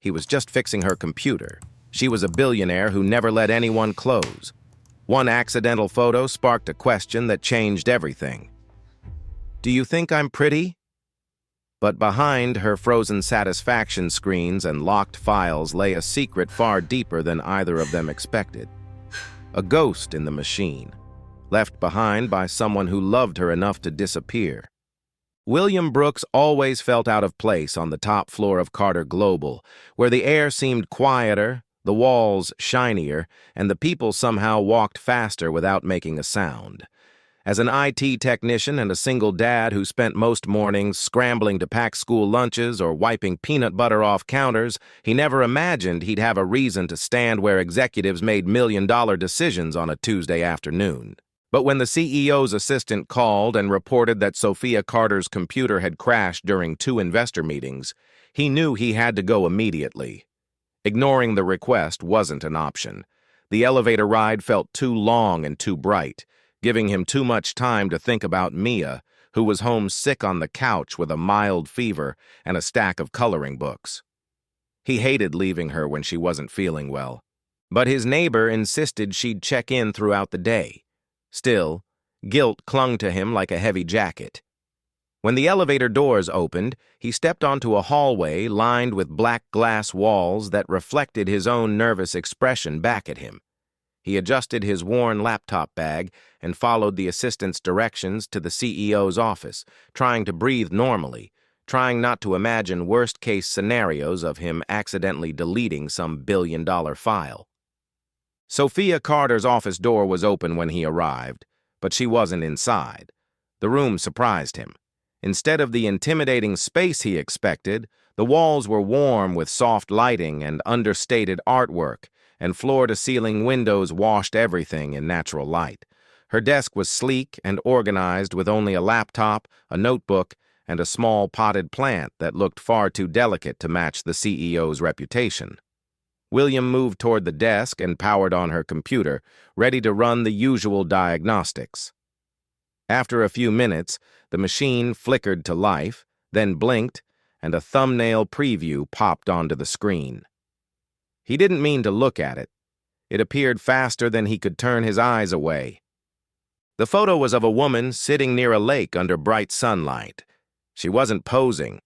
He was just fixing her computer. She was a billionaire who never let anyone close. One accidental photo sparked a question that changed everything. "Do you think I'm pretty?" But behind her frozen satisfaction screens and locked files lay a secret far deeper than either of them expected. A ghost in the machine, left behind by someone who loved her enough to disappear. William Brooks always felt out of place on the top floor of Carter Global, where the air seemed quieter, the walls shinier, and the people somehow walked faster without making a sound. As an IT technician and a single dad who spent most mornings scrambling to pack school lunches or wiping peanut butter off counters, he never imagined he'd have a reason to stand where executives made million-dollar decisions on a Tuesday afternoon. But when the CEO's assistant called and reported that Sophia Carter's computer had crashed during 2 investor meetings, he knew he had to go immediately. Ignoring the request wasn't an option. The elevator ride felt too long and too bright, giving him too much time to think about Mia, who was home sick on the couch with a mild fever and a stack of coloring books. He hated leaving her when she wasn't feeling well, but his neighbor insisted she'd check in throughout the day. Still, guilt clung to him like a heavy jacket. When the elevator doors opened, he stepped onto a hallway lined with black glass walls that reflected his own nervous expression back at him. He adjusted his worn laptop bag and followed the assistant's directions to the CEO's office, trying to breathe normally, trying not to imagine worst-case scenarios of him accidentally deleting some billion-dollar file. Sophia Carter's office door was open when he arrived, but she wasn't inside. The room surprised him. Instead of the intimidating space he expected, the walls were warm with soft lighting and understated artwork, and floor-to-ceiling windows washed everything in natural light. Her desk was sleek and organized with only a laptop, a notebook, and a small potted plant that looked far too delicate to match the CEO's reputation. William moved toward the desk and powered on her computer, ready to run the usual diagnostics. After a few minutes, the machine flickered to life, then blinked, and a thumbnail preview popped onto the screen. He didn't mean to look at it. It appeared faster than he could turn his eyes away. The photo was of a woman sitting near a lake under bright sunlight. She wasn't posing.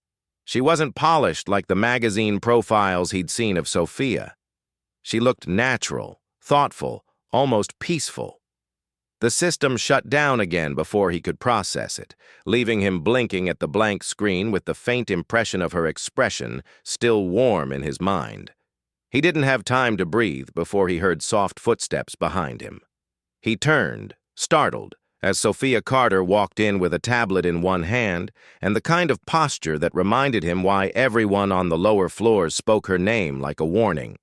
She wasn't polished like the magazine profiles he'd seen of Sophia. She looked natural, thoughtful, almost peaceful. The system shut down again before he could process it, leaving him blinking at the blank screen with the faint impression of her expression still warm in his mind. He didn't have time to breathe before he heard soft footsteps behind him. He turned, startled, as Sophia Carter walked in with a tablet in one hand and the kind of posture that reminded him why everyone on the lower floors spoke her name like a warning.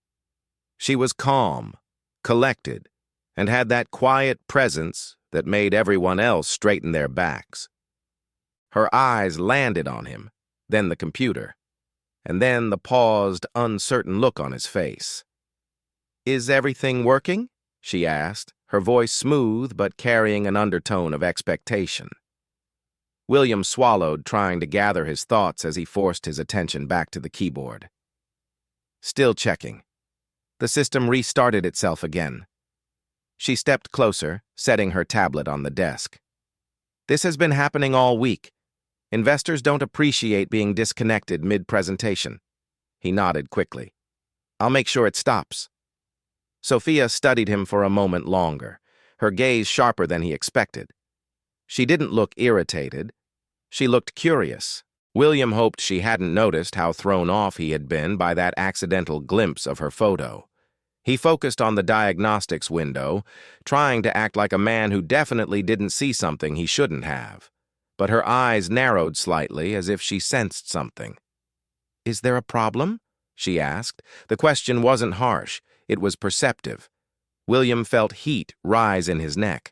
She was calm, collected, and had that quiet presence that made everyone else straighten their backs. Her eyes landed on him, then the computer, and then the paused, uncertain look on his face. "Is everything working?" she asked, her voice smooth but carrying an undertone of expectation. William swallowed, trying to gather his thoughts as he forced his attention back to the keyboard. Still checking. The system restarted itself again. She stepped closer, setting her tablet on the desk. "This has been happening all week. Investors don't appreciate being disconnected mid-presentation." He nodded quickly. "I'll make sure it stops." Sophia studied him for a moment longer, her gaze sharper than he expected. She didn't look irritated. She looked curious. William hoped she hadn't noticed how thrown off he had been by that accidental glimpse of her photo. He focused on the diagnostics window, trying to act like a man who definitely didn't see something he shouldn't have. But her eyes narrowed slightly as if she sensed something. "Is there a problem?" she asked. The question wasn't harsh. It was perceptive. William felt heat rise in his neck.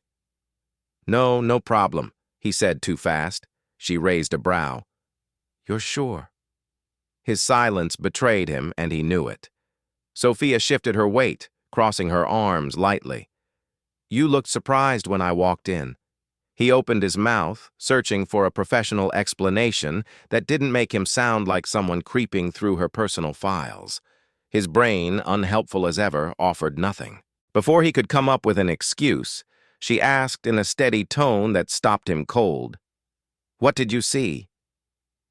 No problem," he said too fast. She raised a brow. "You're sure?" His silence betrayed him, and he knew it. Sophia shifted her weight, crossing her arms lightly. "You looked surprised when I walked in." He opened his mouth, searching for a professional explanation that didn't make him sound like someone creeping through her personal files. His brain, unhelpful as ever, offered nothing. Before he could come up with an excuse, she asked in a steady tone that stopped him cold, "What did you see?"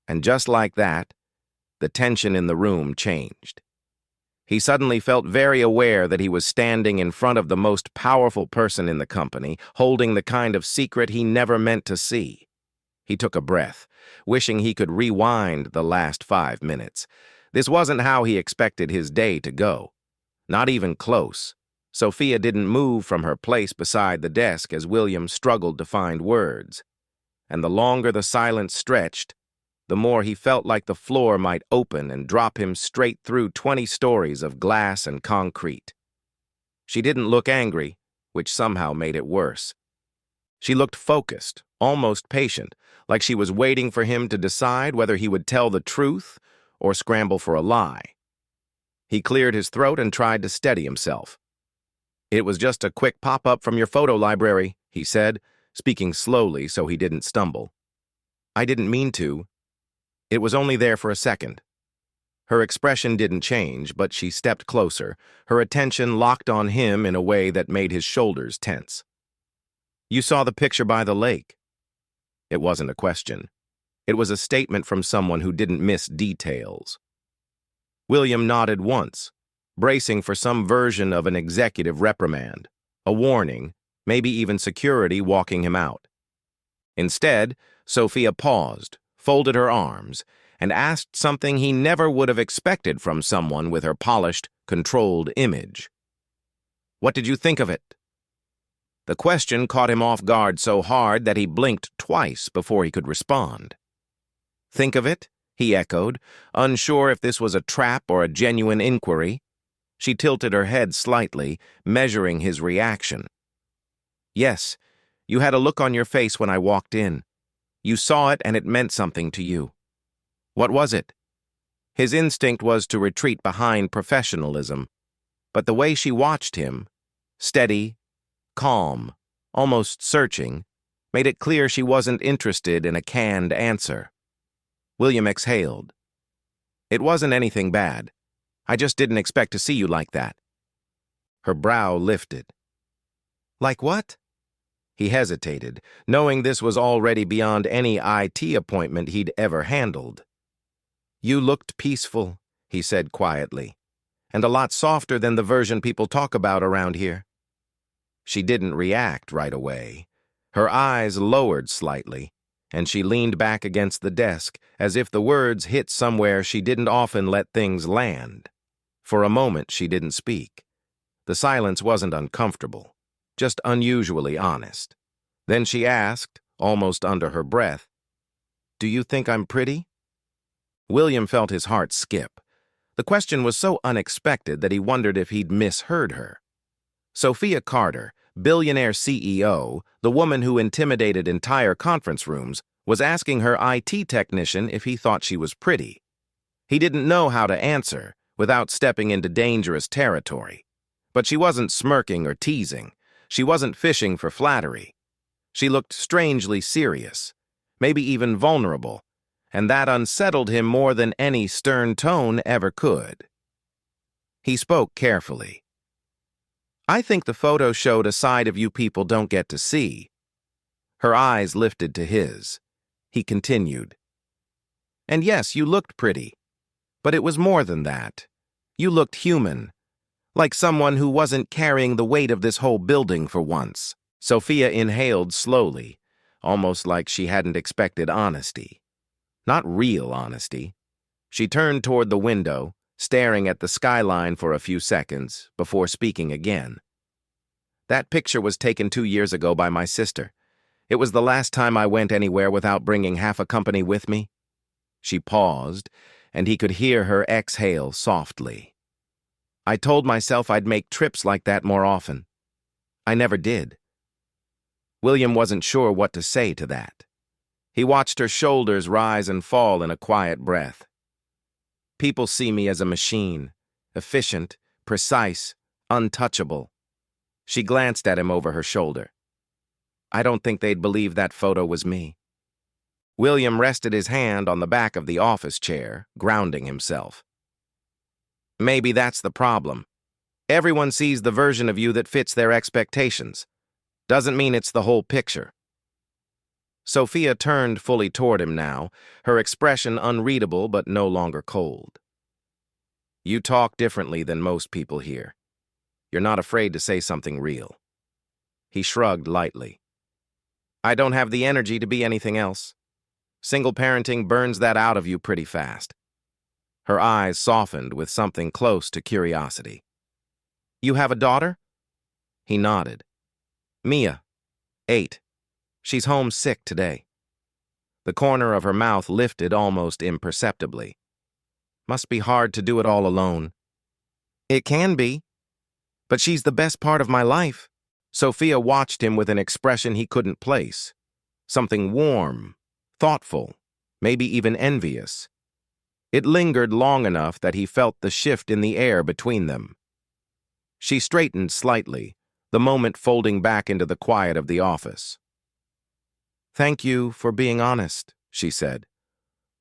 And just like that, the tension in the room changed. He suddenly felt very aware that he was standing in front of the most powerful person in the company, holding the kind of secret he never meant to see. He took a breath, wishing he could rewind the last 5 minutes. This wasn't how he expected his day to go. Not even close. Sophia didn't move from her place beside the desk as William struggled to find words. And the longer the silence stretched, the more he felt like the floor might open and drop him straight through 20 stories of glass and concrete. She didn't look angry, which somehow made it worse. She looked focused, almost patient, like she was waiting for him to decide whether he would tell the truth or scramble for a lie. He cleared his throat and tried to steady himself. "It was just a quick pop-up from your photo library," he said, speaking slowly so he didn't stumble. "I didn't mean to. It was only there for a second." Her expression didn't change, but she stepped closer, her attention locked on him in a way that made his shoulders tense. "You saw the picture by the lake." It wasn't a question. It was a statement from someone who didn't miss details. William nodded once, bracing for some version of an executive reprimand, a warning, maybe even security walking him out. Instead, Sophia paused, folded her arms, and asked something he never would have expected from someone with her polished, controlled image. "What did you think of it?" The question caught him off guard so hard that he blinked twice before he could respond. "Think of it?" he echoed, unsure if this was a trap or a genuine inquiry. She tilted her head slightly, measuring his reaction. "Yes, you had a look on your face when I walked in. You saw it and it meant something to you." "What was it?" His instinct was to retreat behind professionalism, but the way she watched him, steady, calm, almost searching, made it clear she wasn't interested in a canned answer. William exhaled. "It wasn't anything bad. I just didn't expect to see you like that." Her brow lifted. "Like what?" He hesitated, knowing this was already beyond any IT appointment he'd ever handled. "You looked peaceful," he said quietly, "and a lot softer than the version people talk about around here." She didn't react right away. Her eyes lowered slightly, and she leaned back against the desk as if the words hit somewhere she didn't often let things land. For a moment, she didn't speak. The silence wasn't uncomfortable, just unusually honest. Then she asked, almost under her breath, "Do you think I'm pretty?" William felt his heart skip. The question was so unexpected that he wondered if he'd misheard her. Sophia Carter, Billionaire CEO, the woman who intimidated entire conference rooms, was asking her IT technician if he thought she was pretty. He didn't know how to answer without stepping into dangerous territory. But she wasn't smirking or teasing. She wasn't fishing for flattery. She looked strangely serious, maybe even vulnerable, and that unsettled him more than any stern tone ever could. He spoke carefully. "I think the photo showed a side of you people don't get to see." Her eyes lifted to his. He continued. "And yes, you looked pretty. But it was more than that. You looked human, like someone who wasn't carrying the weight of this whole building for once." Sophia inhaled slowly, almost like she hadn't expected honesty. Not real honesty. She turned toward the window, staring at the skyline for a few seconds before speaking again. "That picture was taken 2 years ago by my sister. It was the last time I went anywhere without bringing half a company with me." She paused, and he could hear her exhale softly. "I told myself I'd make trips like that more often. I never did." William wasn't sure what to say to that. He watched her shoulders rise and fall in a quiet breath. "People see me as a machine, efficient, precise, untouchable." She glanced at him over her shoulder. "I don't think they'd believe that photo was me." William rested his hand on the back of the office chair, grounding himself. Maybe that's the problem. Everyone sees the version of you that fits their expectations. Doesn't mean it's the whole picture. Sophia turned fully toward him now, her expression unreadable but no longer cold. You talk differently than most people here. You're not afraid to say something real. He shrugged lightly. I don't have the energy to be anything else. Single parenting burns that out of you pretty fast. Her eyes softened with something close to curiosity. You have a daughter? He nodded. Mia, 8. She's home sick today. The corner of her mouth lifted almost imperceptibly. Must be hard to do it all alone. It can be. But she's the best part of my life. Sophia watched him with an expression he couldn't place. Something warm, thoughtful, maybe even envious. It lingered long enough that he felt the shift in the air between them. She straightened slightly, the moment folding back into the quiet of the office. Thank you for being honest, she said.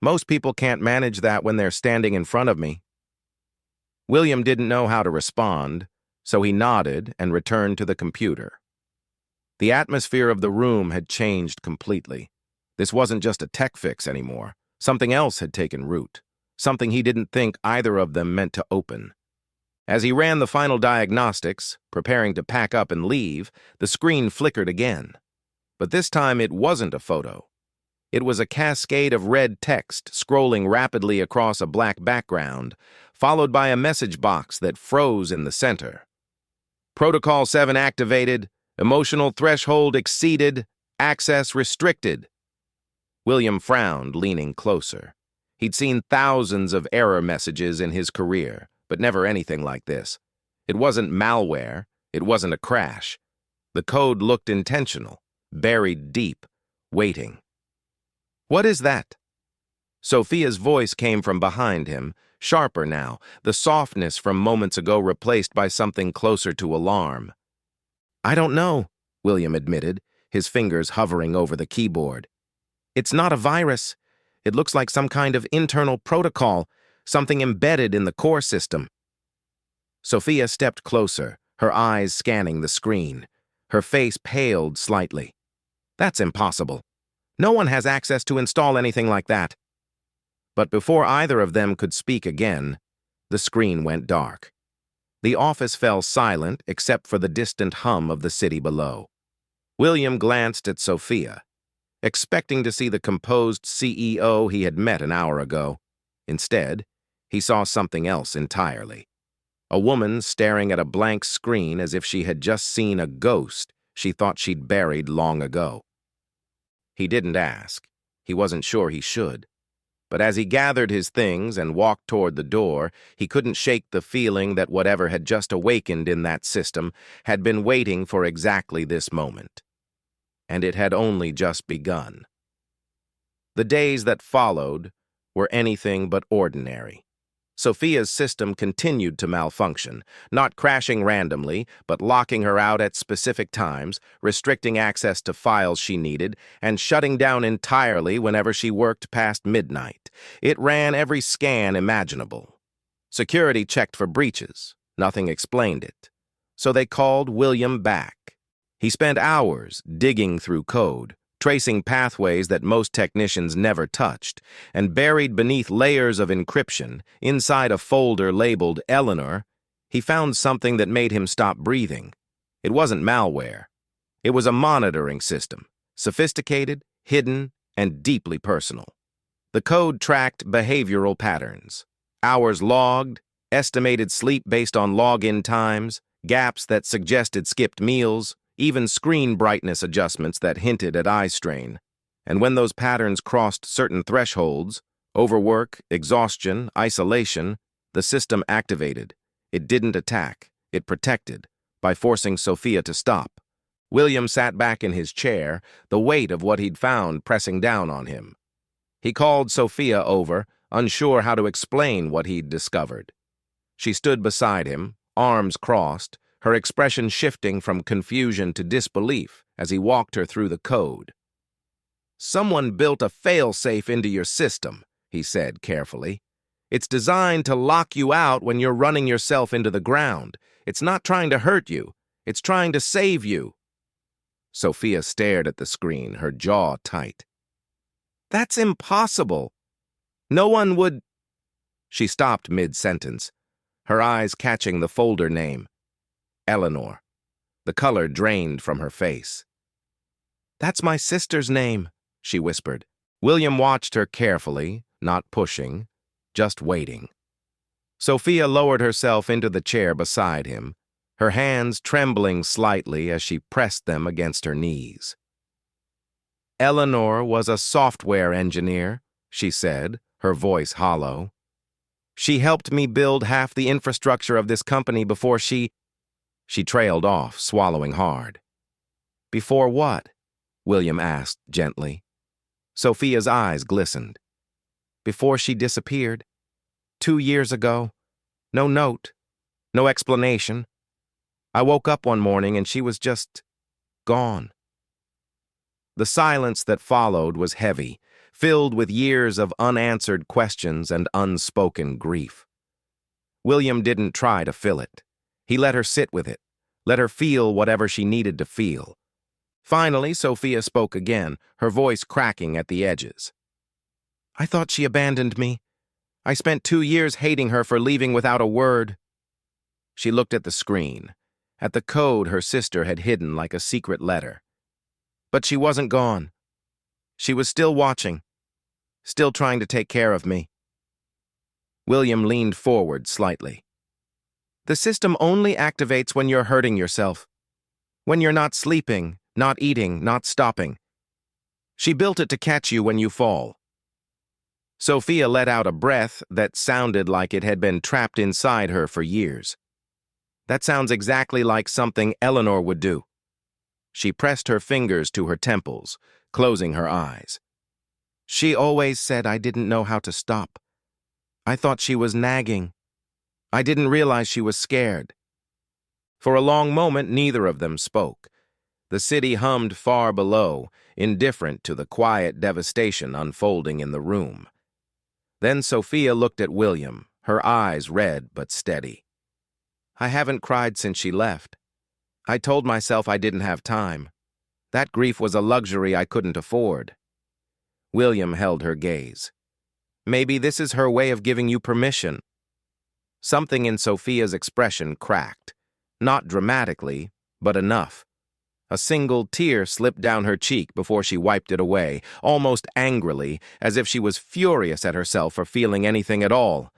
Most people can't manage that when they're standing in front of me. William didn't know how to respond, so he nodded and returned to the computer. The atmosphere of the room had changed completely. This wasn't just a tech fix anymore. Something else had taken root, something he didn't think either of them meant to open. As he ran the final diagnostics, preparing to pack up and leave, the screen flickered again. But this time it wasn't a photo. It was a cascade of red text scrolling rapidly across a black background, followed by a message box that froze in the center. Protocol 7 activated, emotional threshold exceeded, access restricted. William frowned, leaning closer. He'd seen thousands of error messages in his career, but never anything like this. It wasn't malware, it wasn't a crash. The code looked intentional, buried deep, waiting. What is that? Sophia's voice came from behind him, sharper now, the softness from moments ago replaced by something closer to alarm. I don't know, William admitted, his fingers hovering over the keyboard. It's not a virus. It looks like some kind of internal protocol, something embedded in the core system. Sophia stepped closer, her eyes scanning the screen. Her face paled slightly. That's impossible. No one has access to install anything like that. But before either of them could speak again, the screen went dark. The office fell silent except for the distant hum of the city below. William glanced at Sophia, expecting to see the composed CEO he had met an hour ago. Instead, he saw something else entirely. A woman staring at a blank screen as if she had just seen a ghost she thought she'd buried long ago. He didn't ask. He wasn't sure he should. But as he gathered his things and walked toward the door, he couldn't shake the feeling that whatever had just awakened in that system had been waiting for exactly this moment. And it had only just begun. The days that followed were anything but ordinary. Sophia's system continued to malfunction, not crashing randomly, but locking her out at specific times, restricting access to files she needed, and shutting down entirely whenever she worked past midnight. It ran every scan imaginable. Security checked for breaches. Nothing explained it. So they called William back. He spent hours digging through code, tracing pathways that most technicians never touched, and buried beneath layers of encryption, inside a folder labeled Eleanor, he found something that made him stop breathing. It wasn't malware. It was a monitoring system, sophisticated, hidden, and deeply personal. The code tracked behavioral patterns, hours logged, estimated sleep based on login times, gaps that suggested skipped meals, even screen brightness adjustments that hinted at eye strain. And when those patterns crossed certain thresholds, overwork, exhaustion, isolation, the system activated. It didn't attack, it protected, by forcing Sophia to stop. William sat back in his chair, the weight of what he'd found pressing down on him. He called Sophia over, unsure how to explain what he'd discovered. She stood beside him, arms crossed, her expression shifting from confusion to disbelief as he walked her through the code. Someone built a fail-safe into your system, he said carefully. It's designed to lock you out when you're running yourself into the ground. It's not trying to hurt you. It's trying to save you." Sophia stared at the screen, her jaw tight. "That's impossible. No one would—" She stopped mid-sentence, her eyes catching the folder name. Eleanor. The color drained from her face. "That's my sister's name," she whispered. William watched her carefully, not pushing, just waiting. Sophia lowered herself into the chair beside him, her hands trembling slightly as she pressed them against her knees. "Eleanor was a software engineer," she said, her voice hollow. "She helped me build half the infrastructure of this company before she—" She trailed off, swallowing hard. "Before what?" William asked gently. Sophia's eyes glistened. "Before she disappeared. 2 years ago. No note. No explanation. I woke up one morning and she was just gone." The silence that followed was heavy, filled with years of unanswered questions and unspoken grief. William didn't try to fill it. He let her sit with it, let her feel whatever she needed to feel. Finally, Sophia spoke again, her voice cracking at the edges. "I thought she abandoned me. I spent 2 years hating her for leaving without a word." She looked at the screen, at the code her sister had hidden like a secret letter. But she wasn't gone. She was still watching, still trying to take care of me. William leaned forward slightly. "The system only activates when you're hurting yourself. When you're not sleeping, not eating, not stopping. She built it to catch you when you fall." Sophia let out a breath that sounded like it had been trapped inside her for years. "That sounds exactly like something Eleanor would do." She pressed her fingers to her temples, closing her eyes. "She always said I didn't know how to stop. I thought she was nagging. I didn't realize she was scared." For a long moment, neither of them spoke. The city hummed far below, indifferent to the quiet devastation unfolding in the room. Then Sophia looked at William, her eyes red but steady. "I haven't cried since she left. I told myself I didn't have time. That grief was a luxury I couldn't afford." William held her gaze. "Maybe this is her way of giving you permission." Something in Sophia's expression cracked. Not dramatically, but enough. A single tear slipped down her cheek before she wiped it away, almost angrily, as if she was furious at herself for feeling anything at all.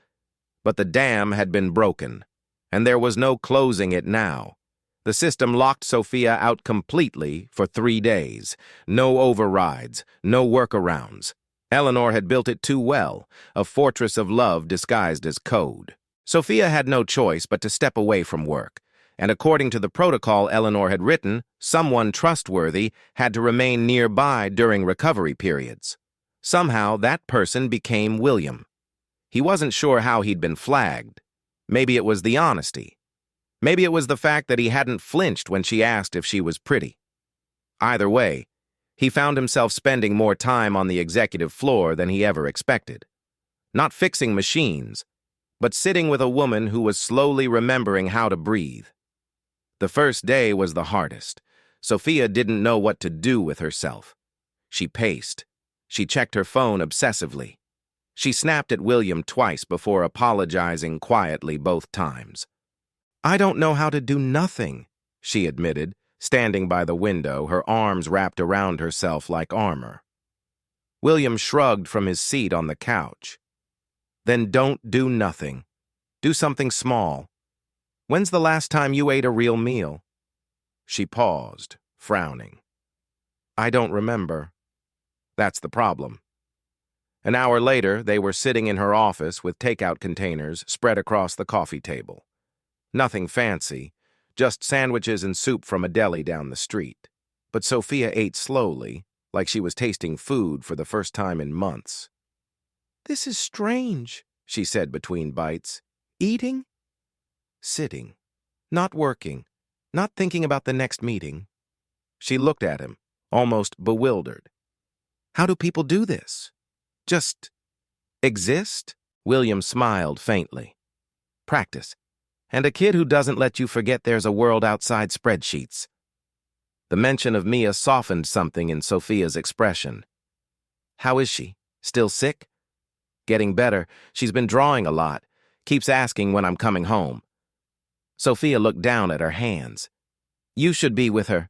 But the dam had been broken, and there was no closing it now. The system locked Sophia out completely for 3 days. No overrides, no workarounds. Eleanor had built it too well, a fortress of love disguised as code. Sophia had no choice but to step away from work, and according to the protocol Eleanor had written, someone trustworthy had to remain nearby during recovery periods. Somehow, that person became William. He wasn't sure how he'd been flagged. Maybe it was the honesty. Maybe it was the fact that he hadn't flinched when she asked if she was pretty. Either way, he found himself spending more time on the executive floor than he ever expected. Not fixing machines, but sitting with a woman who was slowly remembering how to breathe. The first day was the hardest. Sophia didn't know what to do with herself. She paced. She checked her phone obsessively. She snapped at William twice before apologizing quietly both times. "I don't know how to do nothing," she admitted, standing by the window, her arms wrapped around herself like armor. William shrugged from his seat on the couch. "Then don't do nothing. Do something small. When's the last time you ate a real meal?" She paused, frowning. "I don't remember." That's the problem. An hour later, they were sitting in her office with takeout containers spread across the coffee table. Nothing fancy, just sandwiches and soup from a deli down the street. But Sophia ate slowly, like she was tasting food for the first time in months. "This is strange," she said between bites. "Eating? Sitting. Not working. Not thinking about the next meeting." She looked at him, almost bewildered. "How do people do this? Just exist?" William smiled faintly. Practice. And a kid who doesn't let you forget there's a world outside spreadsheets. The mention of Mia softened something in Sophia's expression. How is she? Still sick? Getting better. She's been drawing a lot. Keeps asking when I'm coming home. Sophia looked down at her hands. You should be with her.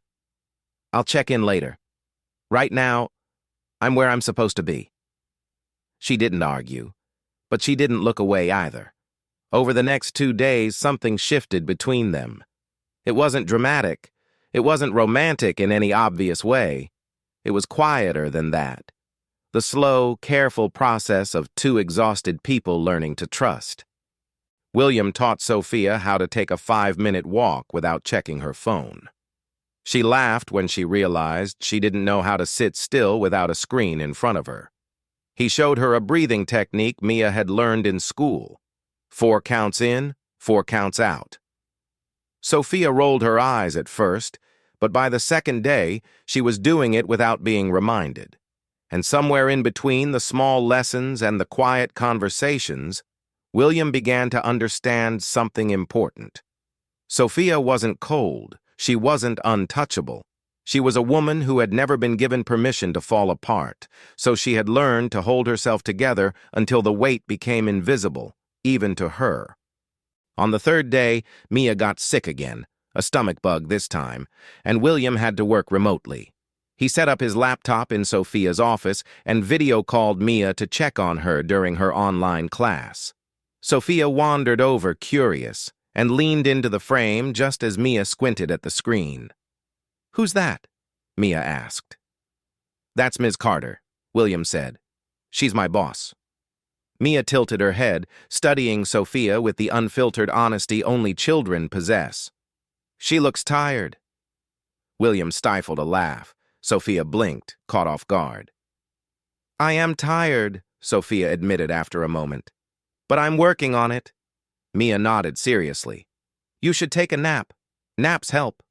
I'll check in later. Right now, I'm where I'm supposed to be. She didn't argue, but she didn't look away either. Over the next 2 days, something shifted between them. It wasn't dramatic. It wasn't romantic in any obvious way. It was quieter than that. The slow, careful process of two exhausted people learning to trust. William taught Sophia how to take a 5-minute walk without checking her phone. She laughed when she realized she didn't know how to sit still without a screen in front of her. He showed her a breathing technique Mia had learned in school. 4 counts in, 4 counts out. Sophia rolled her eyes at first, but by the second day, she was doing it without being reminded. And somewhere in between the small lessons and the quiet conversations, William began to understand something important. Sophia wasn't cold. She wasn't untouchable. She was a woman who had never been given permission to fall apart, so she had learned to hold herself together until the weight became invisible, even to her. On the 3rd day, Mia got sick again, a stomach bug this time, and William had to work remotely. He set up his laptop in Sophia's office and video called Mia to check on her during her online class. Sophia wandered over, curious, and leaned into the frame just as Mia squinted at the screen. "Who's that?" Mia asked. "That's Ms. Carter," William said. "She's my boss." Mia tilted her head, studying Sophia with the unfiltered honesty only children possess. "She looks tired." William stifled a laugh. Sophia blinked, caught off guard. "I am tired," Sophia admitted after a moment. "But I'm working on it." Mia nodded seriously. "You should take a nap. Naps help."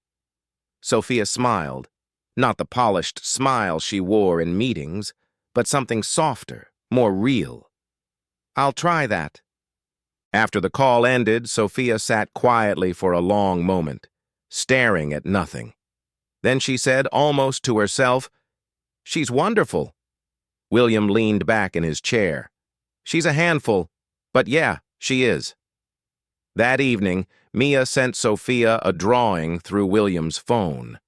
Sophia smiled, not the polished smile she wore in meetings, but something softer, more real. "I'll try that." After the call ended, Sophia sat quietly for a long moment, staring at nothing. Then she said, almost to herself, "She's wonderful." William leaned back in his chair. "She's a handful, but yeah, she is." That evening, Mia sent Sophia a drawing through William's phone.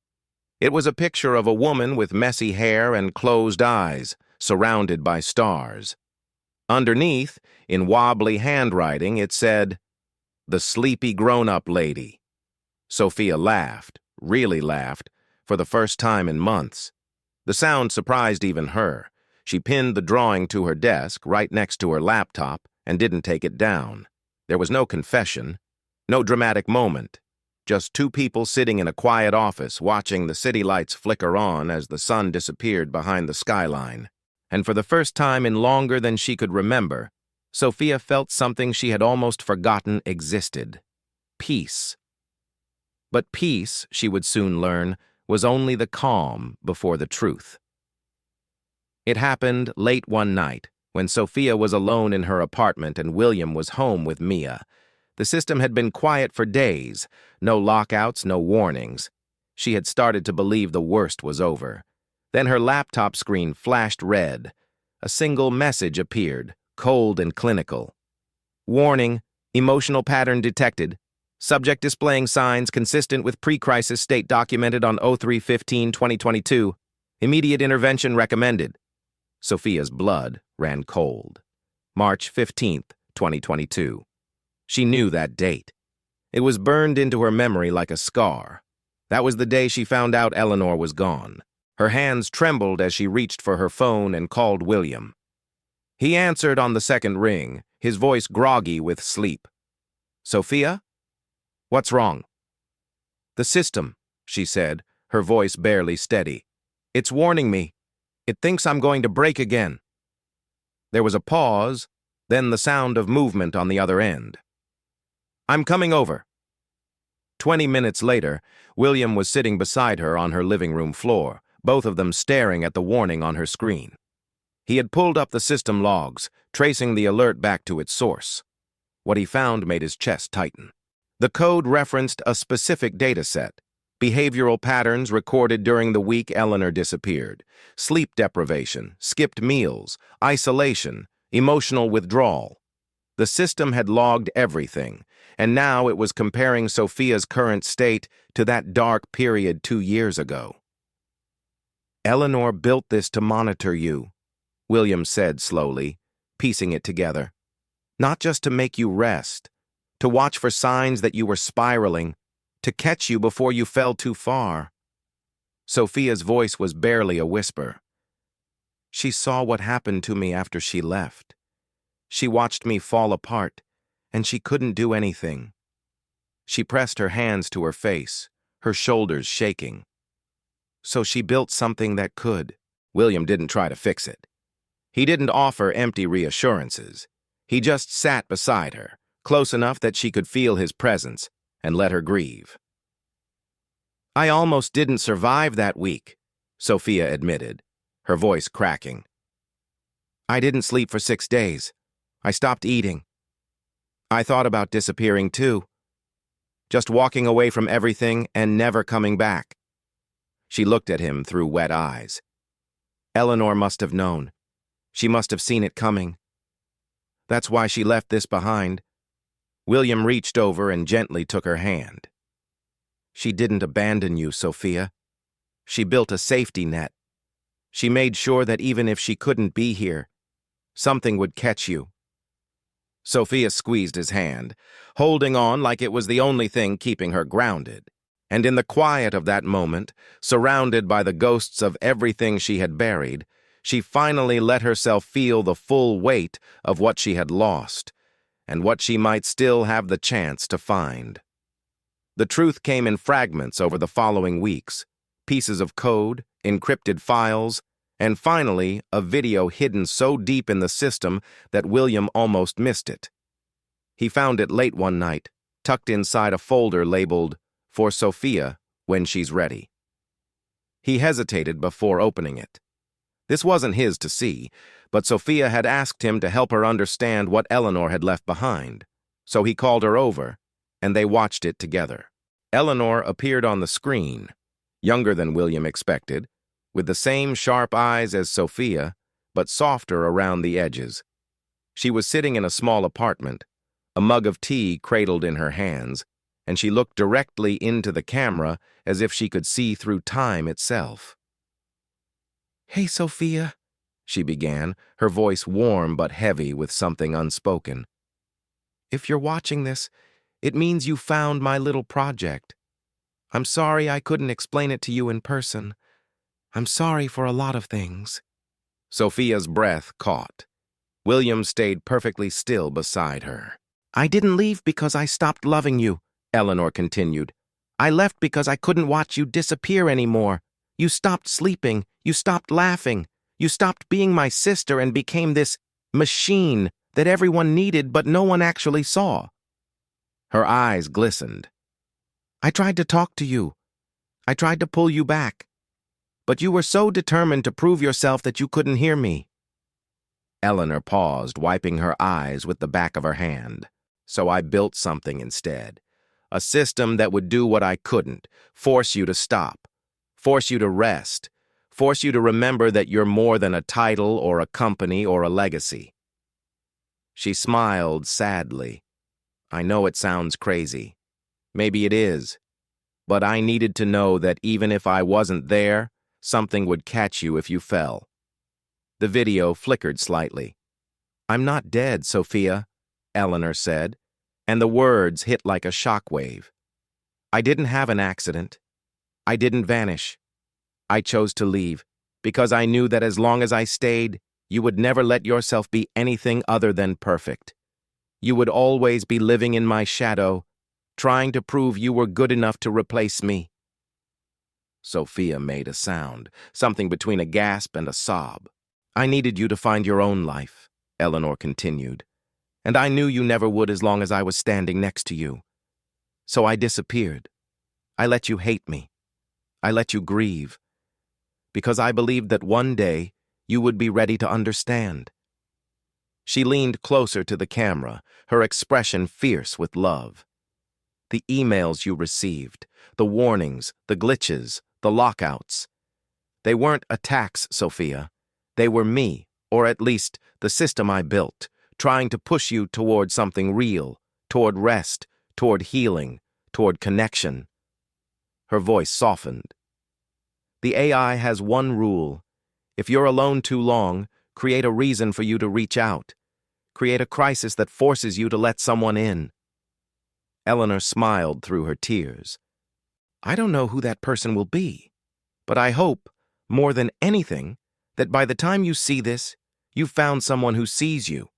It was a picture of a woman with messy hair and closed eyes, surrounded by stars. Underneath, in wobbly handwriting, it said, "The sleepy grown-up lady." Sophia laughed, really laughed, for the first time in months. The sound surprised even her. She pinned the drawing to her desk, right next to her laptop, and didn't take it down. There was no confession, no dramatic moment, just 2 people sitting in a quiet office watching the city lights flicker on as the sun disappeared behind the skyline. And for the first time in longer than she could remember, Sophia felt something she had almost forgotten existed. Peace. But peace, she would soon learn, was only the calm before the truth. It happened late one night, when Sophia was alone in her apartment and William was home with Mia. The system had been quiet for days, no lockouts, no warnings. She had started to believe the worst was over. Then her laptop screen flashed red. A single message appeared, cold and clinical. "Warning, emotional pattern detected. Subject displaying signs consistent with pre-crisis state documented on 03/15/2022. Immediate intervention recommended." Sophia's blood ran cold. March 15th, 2022. She knew that date. It was burned into her memory like a scar. That was the day she found out Eleanor was gone. Her hands trembled as she reached for her phone and called William. He answered on the second ring, his voice groggy with sleep. "Sophia? What's wrong?" "The system," she said, her voice barely steady. "It's warning me. It thinks I'm going to break again." There was a pause, then the sound of movement on the other end. "I'm coming over." 20 minutes later, William was sitting beside her on her living room floor, both of them staring at the warning on her screen. He had pulled up the system logs, tracing the alert back to its source. What he found made his chest tighten. The code referenced a specific dataset, behavioral patterns recorded during the week Eleanor disappeared, sleep deprivation, skipped meals, isolation, emotional withdrawal. The system had logged everything, and now it was comparing Sophia's current state to that dark period 2 years ago. "Eleanor built this to monitor you," William said slowly, piecing it together. "Not just to make you rest, to watch for signs that you were spiraling, to catch you before you fell too far." Sophia's voice was barely a whisper. "She saw what happened to me after she left. She watched me fall apart, and she couldn't do anything." She pressed her hands to her face, her shoulders shaking. "So she built something that could." William didn't try to fix it. He didn't offer empty reassurances. He just sat beside her, close enough that she could feel his presence, and let her grieve. "I almost didn't survive that week," Sophia admitted, her voice cracking. "I didn't sleep for 6 days. I stopped eating. I thought about disappearing too. Just walking away from everything and never coming back." She looked at him through wet eyes. "Eleanor must have known. She must have seen it coming. That's why she left this behind." William reached over and gently took her hand. "She didn't abandon you, Sophia. She built a safety net. She made sure that even if she couldn't be here, something would catch you." Sophia squeezed his hand, holding on like it was the only thing keeping her grounded. And in the quiet of that moment, surrounded by the ghosts of everything she had buried, she finally let herself feel the full weight of what she had lost, and what she might still have the chance to find. The truth came in fragments over the following weeks, pieces of code, encrypted files, and finally a video hidden so deep in the system that William almost missed it. He found it late one night, tucked inside a folder labeled, "For Sophia, when she's ready." He hesitated before opening it. This wasn't his to see, but Sophia had asked him to help her understand what Eleanor had left behind, so he called her over, and they watched it together. Eleanor appeared on the screen, younger than William expected, with the same sharp eyes as Sophia, but softer around the edges. She was sitting in a small apartment, a mug of tea cradled in her hands, and she looked directly into the camera as if she could see through time itself. "Hey, Sophia," she began, her voice warm but heavy with something unspoken. "If you're watching this, it means you found my little project. I'm sorry I couldn't explain it to you in person. I'm sorry for a lot of things." Sophia's breath caught. William stayed perfectly still beside her. "I didn't leave because I stopped loving you," Eleanor continued. "I left because I couldn't watch you disappear anymore. You stopped sleeping, you stopped laughing, you stopped being my sister and became this machine that everyone needed but no one actually saw." Her eyes glistened. "I tried to talk to you. I tried to pull you back. But you were so determined to prove yourself that you couldn't hear me." Eleanor paused, wiping her eyes with the back of her hand. "So I built something instead. A system that would do what I couldn't, force you to stop, force you to rest, force you to remember that you're more than a title or a company or a legacy." She smiled sadly. "I know it sounds crazy. Maybe it is. But I needed to know that even if I wasn't there, something would catch you if you fell." The video flickered slightly. "I'm not dead, Sophia," Eleanor said, and the words hit like a shockwave. "I didn't have an accident. I didn't vanish. I chose to leave, because I knew that as long as I stayed, you would never let yourself be anything other than perfect. You would always be living in my shadow, trying to prove you were good enough to replace me." Sophia made a sound, something between a gasp and a sob. "I needed you to find your own life," Eleanor continued, "and I knew you never would as long as I was standing next to you. So I disappeared. I let you hate me. I let you grieve. Because I believed that one day you would be ready to understand. She leaned closer to the camera, her expression fierce with love. The emails you received, the warnings, the glitches, the lockouts. They weren't attacks, Sophia. They were me, or at least the system I built, trying to push you toward something real, toward rest, toward healing, toward connection. Her voice softened. The AI has one rule. If you're alone too long, create a reason for you to reach out. Create a crisis that forces you to let someone in. Eleanor smiled through her tears. I don't know who that person will be, but I hope, more than anything, that by the time you see this, you've found someone who sees you.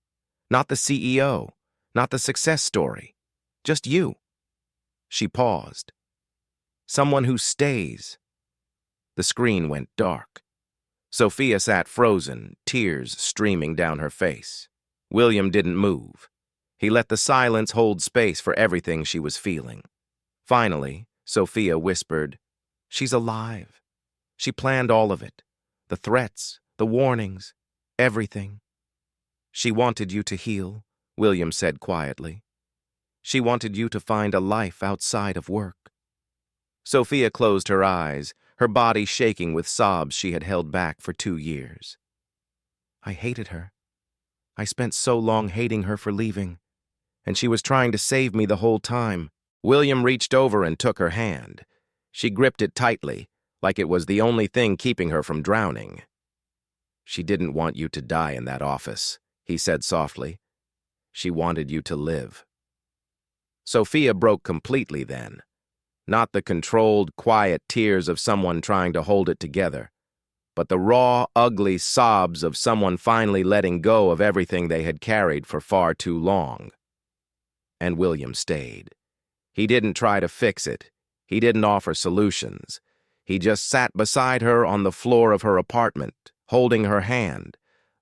Not the CEO, not the success story, just you. She paused. Someone who stays. The screen went dark. Sophia sat frozen, tears streaming down her face. William didn't move. He let the silence hold space for everything she was feeling. Finally, Sophia whispered, "She's alive. She planned all of it. The threats, the warnings, everything. She wanted you to heal," William said quietly. "She wanted you to find a life outside of work." Sophia closed her eyes, her body shaking with sobs she had held back for 2 years. I hated her. I spent so long hating her for leaving, and she was trying to save me the whole time. William reached over and took her hand. She gripped it tightly, like it was the only thing keeping her from drowning. "She didn't want you to die in that office," he said softly. "She wanted you to live." Sophia broke completely then. Not the controlled, quiet tears of someone trying to hold it together, but the raw, ugly sobs of someone finally letting go of everything they had carried for far too long. And William stayed. He didn't try to fix it. He didn't offer solutions. He just sat beside her on the floor of her apartment, holding her hand,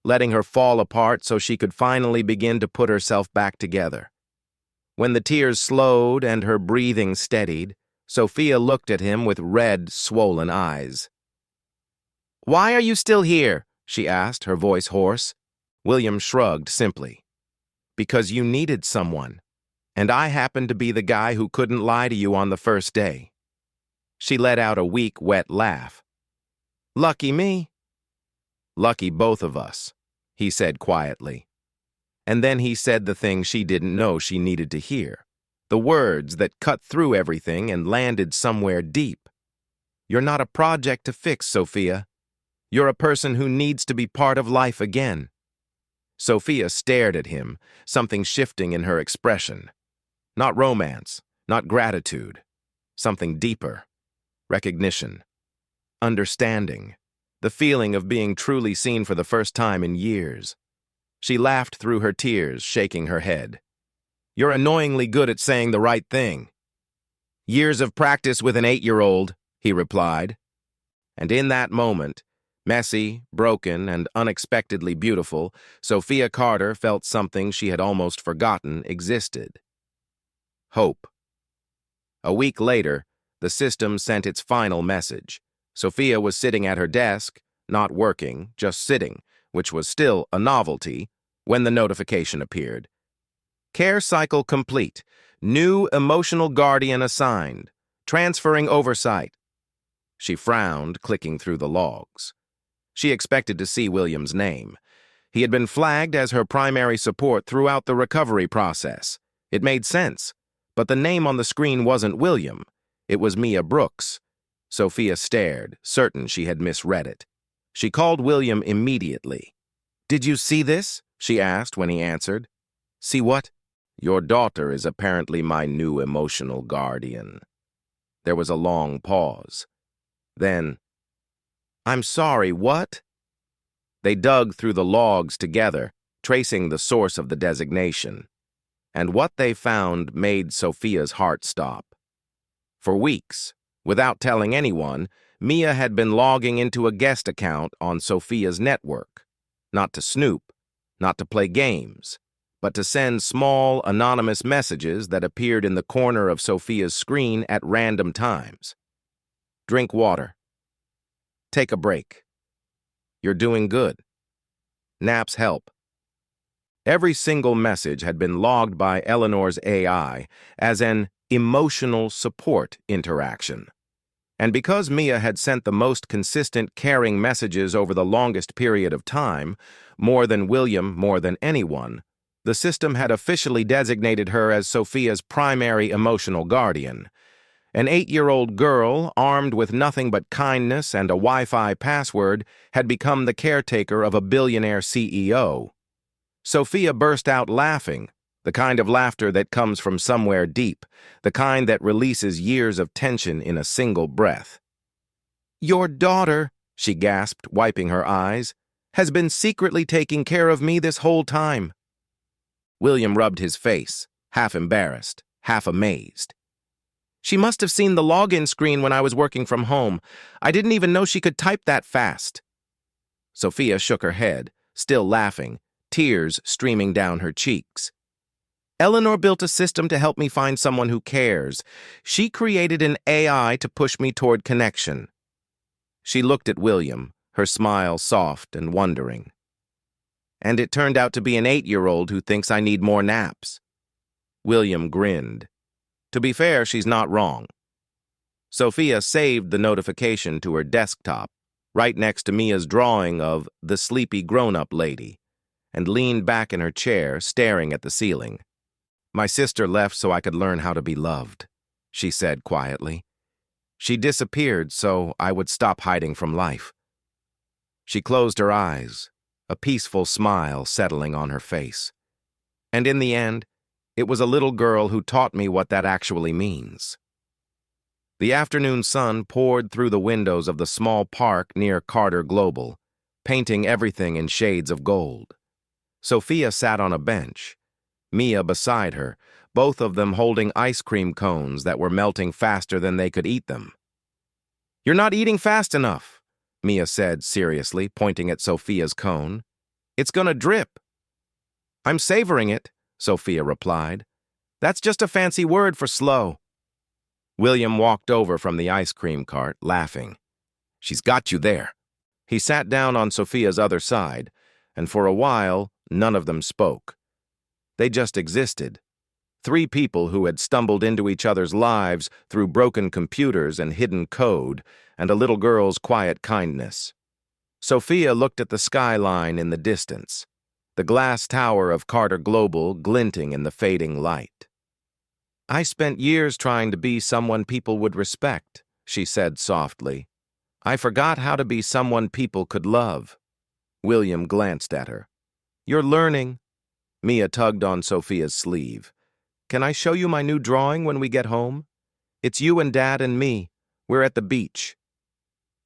letting her fall apart so she could finally begin to put herself back together. When the tears slowed and her breathing steadied, Sophia looked at him with red, swollen eyes. "Why are you still here?" she asked, her voice hoarse. William shrugged simply. "Because you needed someone, and I happened to be the guy who couldn't lie to you on the first day." She let out a weak, wet laugh. "Lucky me." "Lucky both of us," he said quietly. And then he said the thing she didn't know she needed to hear, the words that cut through everything and landed somewhere deep. "You're not a project to fix, Sophia. You're a person who needs to be part of life again." Sophia stared at him, something shifting in her expression. Not romance, not gratitude. Something deeper. Recognition. Understanding. The feeling of being truly seen for the first time in years. She laughed through her tears, shaking her head. "You're annoyingly good at saying the right thing." "Years of practice with an 8-year-old, he replied. And in that moment, messy, broken, and unexpectedly beautiful, Sophia Carter felt something she had almost forgotten existed. Hope. A week later, the system sent its final message. Sophia was sitting at her desk, not working, just sitting, which was still a novelty, when the notification appeared. "Care cycle complete. New emotional guardian assigned. Transferring oversight." She frowned, clicking through the logs. She expected to see William's name. He had been flagged as her primary support throughout the recovery process. It made sense, but the name on the screen wasn't William. It was Mia Brooks. Sophia stared, certain she had misread it. She called William immediately. "Did you see this?" she asked when he answered. "See what?" "Your daughter is apparently my new emotional guardian." There was a long pause. Then, "I'm sorry, what?" They dug through the logs together, tracing the source of the designation. And what they found made Sophia's heart stop. For weeks, without telling anyone, Mia had been logging into a guest account on Sophia's network. Not to snoop, not to play games, but to send small, anonymous messages that appeared in the corner of Sophia's screen at random times. "Drink water. Take a break. You're doing good. Naps help. Every single message had been logged by Eleanor's AI as an emotional support interaction. And because Mia had sent the most consistent, caring messages over the longest period of time, more than William, more than anyone, the system had officially designated her as Sophia's primary emotional guardian. An 8-year-old girl, armed with nothing but kindness and a Wi-Fi password, had become the caretaker of a billionaire CEO. Sophia burst out laughing, the kind of laughter that comes from somewhere deep, the kind that releases years of tension in a single breath. "Your daughter," she gasped, wiping her eyes, "has been secretly taking care of me this whole time." William rubbed his face, half embarrassed, half amazed. "She must have seen the login screen when I was working from home. I didn't even know she could type that fast." Sophia shook her head, still laughing, tears streaming down her cheeks. "Eleanor built a system to help me find someone who cares. She created an AI to push me toward connection." She looked at William, her smile soft and wondering. "And it turned out to be an 8-year-old who thinks I need more naps." William grinned. To be fair, she's not wrong. Sophia saved the notification to her desktop, right next to Mia's drawing of the sleepy grown-up lady, and leaned back in her chair, staring at the ceiling. "My sister left so I could learn how to be loved," she said quietly. "She disappeared so I would stop hiding from life." She closed her eyes, a peaceful smile settling on her face. "And in the end, it was a little girl who taught me what that actually means." The afternoon sun poured through the windows of the small park near Carter Global, painting everything in shades of gold. Sophia sat on a bench, Mia beside her, both of them holding ice cream cones that were melting faster than they could eat them. "You're not eating fast enough," Mia said seriously, pointing at Sophia's cone. "It's gonna drip." "I'm savoring it," Sophia replied. "That's just a fancy word for slow." William walked over from the ice cream cart, laughing. "She's got you there." He sat down on Sophia's other side, and for a while, none of them spoke. They just existed. 3 people who had stumbled into each other's lives through broken computers and hidden code, and a little girl's quiet kindness. Sophia looked at the skyline in the distance, the glass tower of Carter Global glinting in the fading light. "I spent years trying to be someone people would respect," she said softly. "I forgot how to be someone people could love." William glanced at her. "You're learning." Mia tugged on Sophia's sleeve. "Can I show you my new drawing when we get home? It's you and Dad and me. We're at the beach."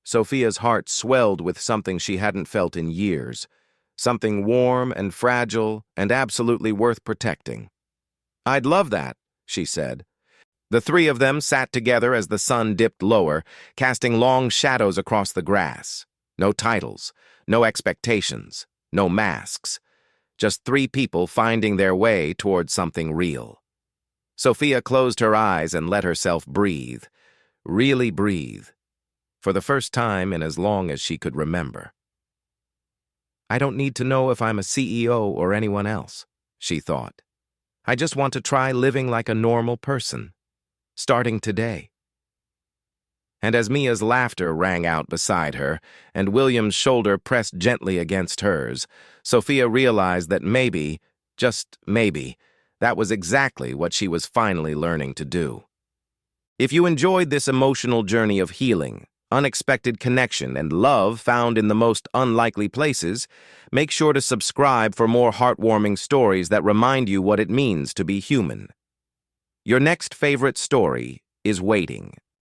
Sophia's heart swelled with something she hadn't felt in years, something warm and fragile and absolutely worth protecting. "I'd love that," she said. The 3 of them sat together as the sun dipped lower, casting long shadows across the grass. No titles, no expectations, no masks. Just 3 people finding their way toward something real. Sophia closed her eyes and let herself breathe. Really breathe. For the first time in as long as she could remember. "I don't need to know if I'm a CEO or anyone else," she thought. "I just want to try living like a normal person. Starting today." And as Mia's laughter rang out beside her, and William's shoulder pressed gently against hers, Sophia realized that maybe, just maybe, that was exactly what she was finally learning to do. If you enjoyed this emotional journey of healing, unexpected connection, and love found in the most unlikely places, make sure to subscribe for more heartwarming stories that remind you what it means to be human. Your next favorite story is waiting.